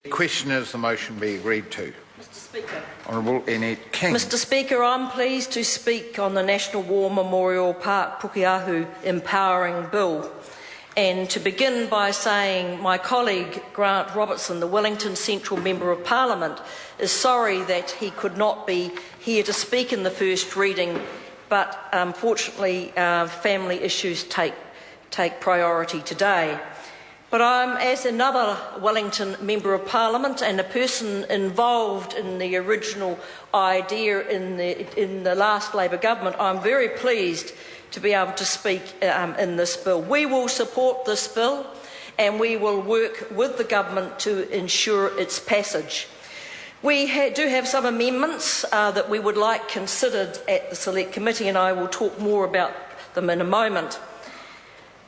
The question is the motion be agreed to. Mr Speaker. Honourable Annette King. Mr Speaker, I'm pleased to speak on the National War Memorial Park Pukeahu Empowering Bill, and to begin by saying my colleague Grant Robertson, the Wellington Central Member of Parliament, is sorry that he could not be here to speak in the first reading, but unfortunately family issues take priority today. But I'm, as another Wellington Member of Parliament and a person involved in the original idea in the last Labor government, I'm very pleased to be able to speak in this bill. We will support this bill and we will work with the government to ensure its passage. We do have some amendments that we would like considered at the Select Committee, and I will talk more about them in a moment.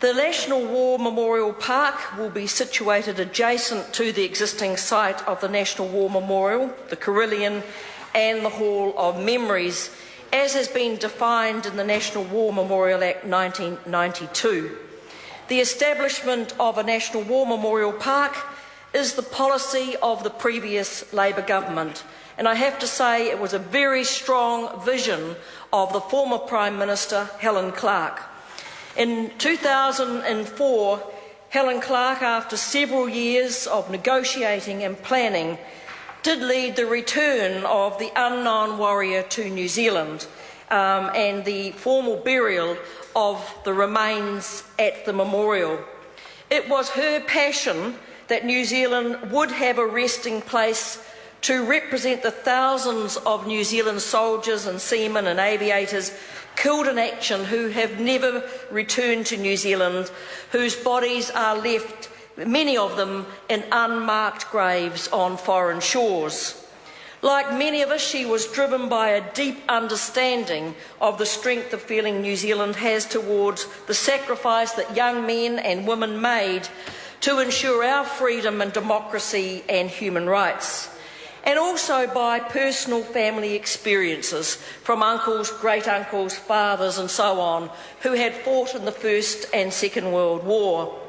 The National War Memorial Park will be situated adjacent to the existing site of the National War Memorial, the Carillon and the Hall of Memories, as has been defined in the National War Memorial Act 1992. The establishment of a National War Memorial Park is the policy of the previous Labor government, and I have to say it was a very strong vision of the former Prime Minister Helen Clark. In 2004, Helen Clark, after several years of negotiating and planning, did lead the return of the unknown warrior to New Zealand and the formal burial of the remains at the memorial. It was her passion that New Zealand would have a resting place to represent the thousands of New Zealand soldiers and seamen and aviators killed in action who have never returned to New Zealand, whose bodies are left, many of them, in unmarked graves on foreign shores. Like many of us, she was driven by a deep understanding of the strength of feeling New Zealand has towards the sacrifice that young men and women made to ensure our freedom and democracy and human rights, and also by personal family experiences from uncles, great-uncles, fathers and so on, who had fought in the First and Second World War.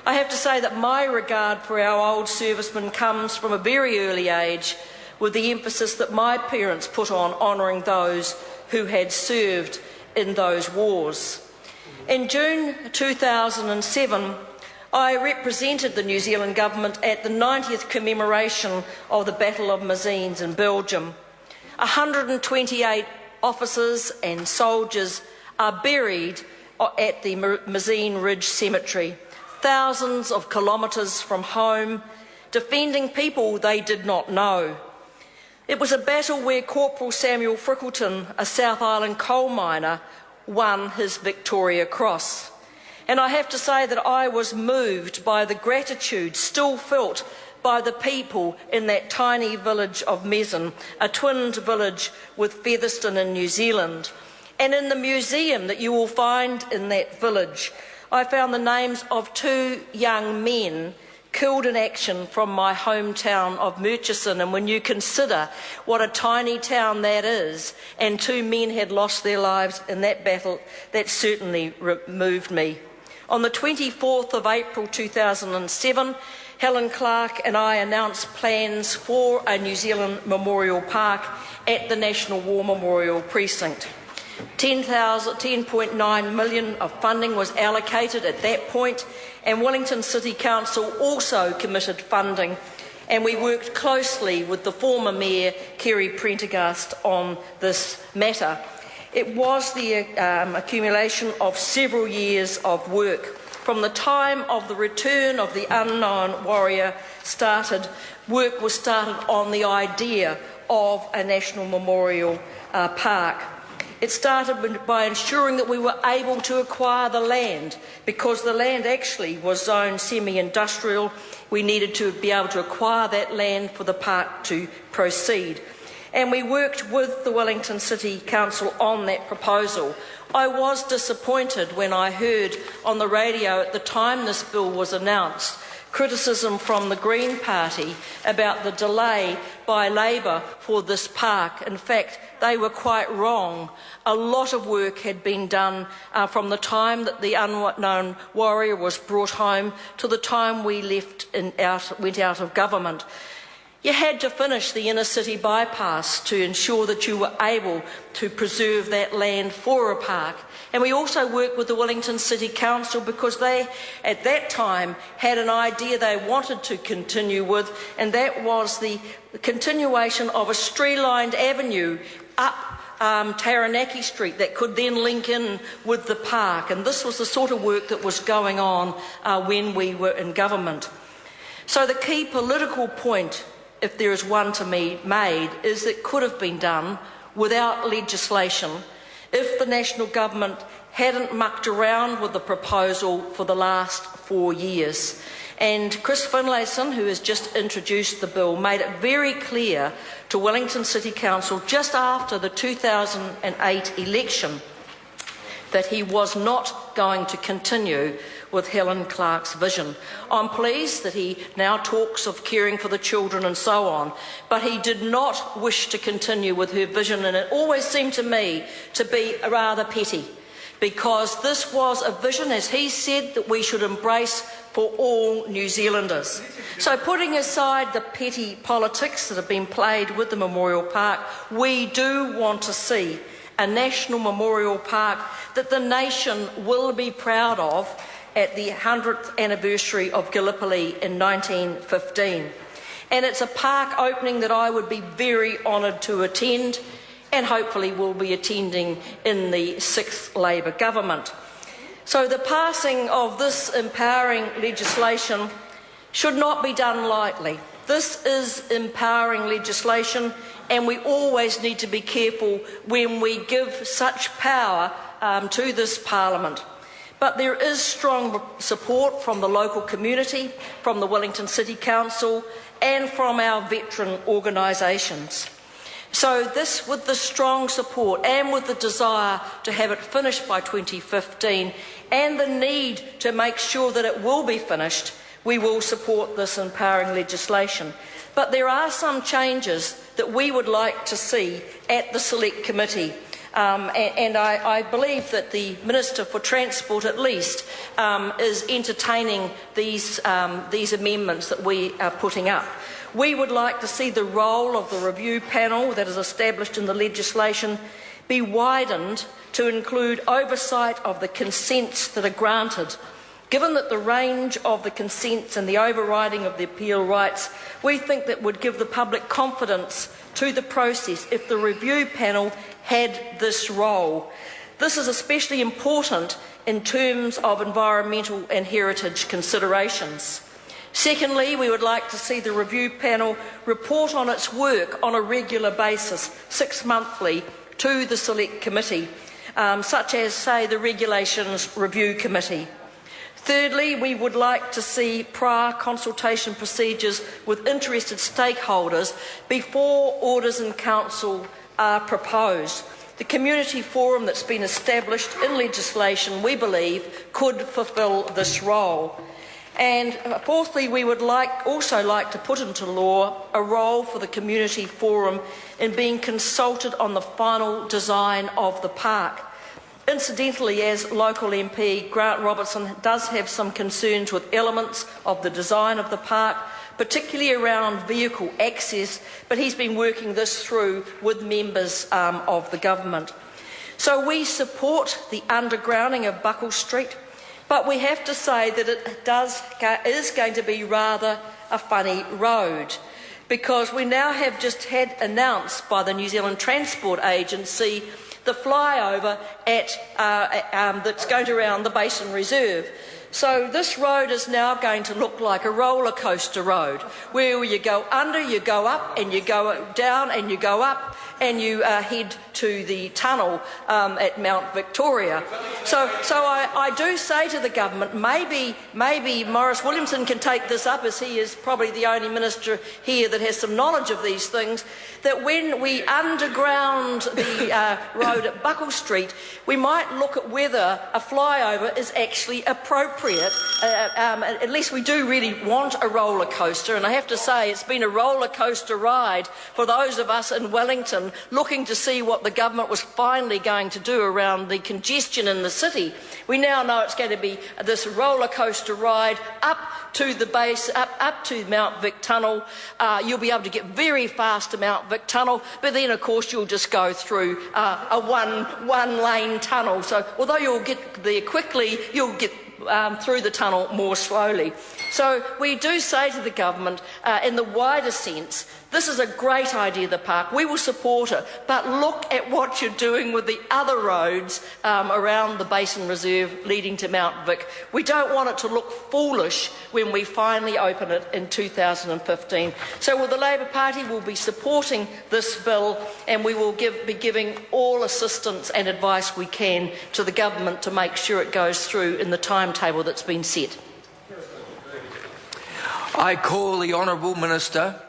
I have to say that my regard for our old servicemen comes from a very early age, with the emphasis that my parents put on honouring those who had served in those wars. In June 2007, I represented the New Zealand government at the 90th commemoration of the Battle of Messines in Belgium. 128 officers and soldiers are buried at the Messines Ridge Cemetery, thousands of kilometres from home, defending people they did not know. It was a battle where Corporal Samuel Frickleton, a South Island coal miner, won his Victoria Cross. And I have to say that I was moved by the gratitude still felt by the people in that tiny village of Messines, a twinned village with Featherston in New Zealand. And in the museum that you will find in that village, I found the names of 2 young men killed in action from my hometown of Murchison. And when you consider what a tiny town that is, and 2 men had lost their lives in that battle, that certainly moved me. On the 24th of April 2007, Helen Clark and I announced plans for a New Zealand Memorial Park at the National War Memorial Precinct. 10.9 million of funding was allocated at that point, and Wellington City Council also committed funding, and we worked closely with the former Mayor, Kerry Prendergast, on this matter. It was the accumulation of several years of work. From the time of the return of the unknown warrior work was started on the idea of a National Memorial Park. It started by ensuring that we were able to acquire the land, because the land actually was zoned semi-industrial. We needed to be able to acquire that land for the park to proceed. And we worked with the Wellington City Council on that proposal. I was disappointed when I heard on the radio at the time this bill was announced criticism from the Green Party about the delay by Labour for this park. In fact, they were quite wrong. A lot of work had been done from the time that the unknown warrior was brought home to the time we went out of government. You had to finish the inner city bypass to ensure that you were able to preserve that land for a park. And we also worked with the Wellington City Council because they, at that time, had an idea they wanted to continue with, and that was the continuation of a streamlined avenue up Taranaki Street that could then link in with the park. And this was the sort of work that was going on when we were in government. So the key political point, if there is one to be made, is that it could have been done without legislation if the national government hadn't mucked around with the proposal for the last 4 years. And Chris Finlayson, who has just introduced the bill, made it very clear to Wellington City Council just after the 2008 election that he was not going to continue with Helen Clark's vision. I'm pleased that he now talks of caring for the children and so on, but he did not wish to continue with her vision, and it always seemed to me to be rather petty, because this was a vision, as he said, that we should embrace for all New Zealanders. So putting aside the petty politics that have been played with the Memorial Park, we do want to see a national memorial park that the nation will be proud of at the 100th anniversary of Gallipoli in 1915. And it's a park opening that I would be very honoured to attend, and hopefully will be attending in the 6th Labour government. So the passing of this empowering legislation should not be done lightly. This is empowering legislation, and we always need to be careful when we give such power to this Parliament. But there is strong support from the local community, from the Wellington City Council, and from our veteran organisations. So this, with the strong support and with the desire to have it finished by 2015 and the need to make sure that it will be finished, we will support this empowering legislation. But there are some changes that we would like to see at the Select Committee. And I believe that the Minister for Transport, at least, is entertaining these amendments that we are putting up. We would like to see the role of the review panel that is established in the legislation be widened to include oversight of the consents that are granted. Given that the range of the consents and the overriding of the appeal rights, we think that would give the public confidence to the process if the review panel had this role. This is especially important in terms of environmental and heritage considerations. Secondly, we would like to see the review panel report on its work on a regular basis, 6-monthly, to the Select Committee, such as, say, the Regulations Review Committee. Thirdly, we would like to see prior consultation procedures with interested stakeholders before orders in council are proposed. The community forum that's been established in legislation, we believe, could fulfil this role. And fourthly, we would also like to put into law a role for the community forum in being consulted on the final design of the park. Incidentally, as local MP, Grant Robertson does have some concerns with elements of the design of the park, particularly around vehicle access, but he's been working this through with members of the government. So we support the undergrounding of Buckle Street, but we have to say that it is going to be rather a funny road, because we now have just had announced by the New Zealand Transport Agency the flyover that's going around the Basin Reserve. So this road is now going to look like a roller coaster road, where you go under, you go up, and you go down, and you go up, and you head to the tunnel at Mount Victoria. So I do say to the government, maybe Maurice Williamson can take this up, as he is probably the only minister here that has some knowledge of these things, that when we underground the road at Buckle Street, we might look at whether a flyover is actually appropriate. At least we do really want a roller coaster, and I have to say it's been a roller coaster ride for those of us in Wellington looking to see what the government was finally going to do around the congestion in the city. We now know it's going to be this roller coaster ride up to the base, up to Mount Vic Tunnel. You'll be able to get very fast to Mount Vic Tunnel, but then of course you'll just go through a one-lane tunnel. So although you'll get there quickly, you'll get through the tunnel more slowly. So we do say to the government, in the wider sense, this is a great idea, the park. We will support it, but look at what you're doing with the other roads around the Basin Reserve leading to Mount Vic. We don't want it to look foolish when we finally open it in 2015. So well, the Labour Party will be supporting this bill, and we will be giving all assistance and advice we can to the government to make sure it goes through in the timetable that's been set. I call the Honourable Minister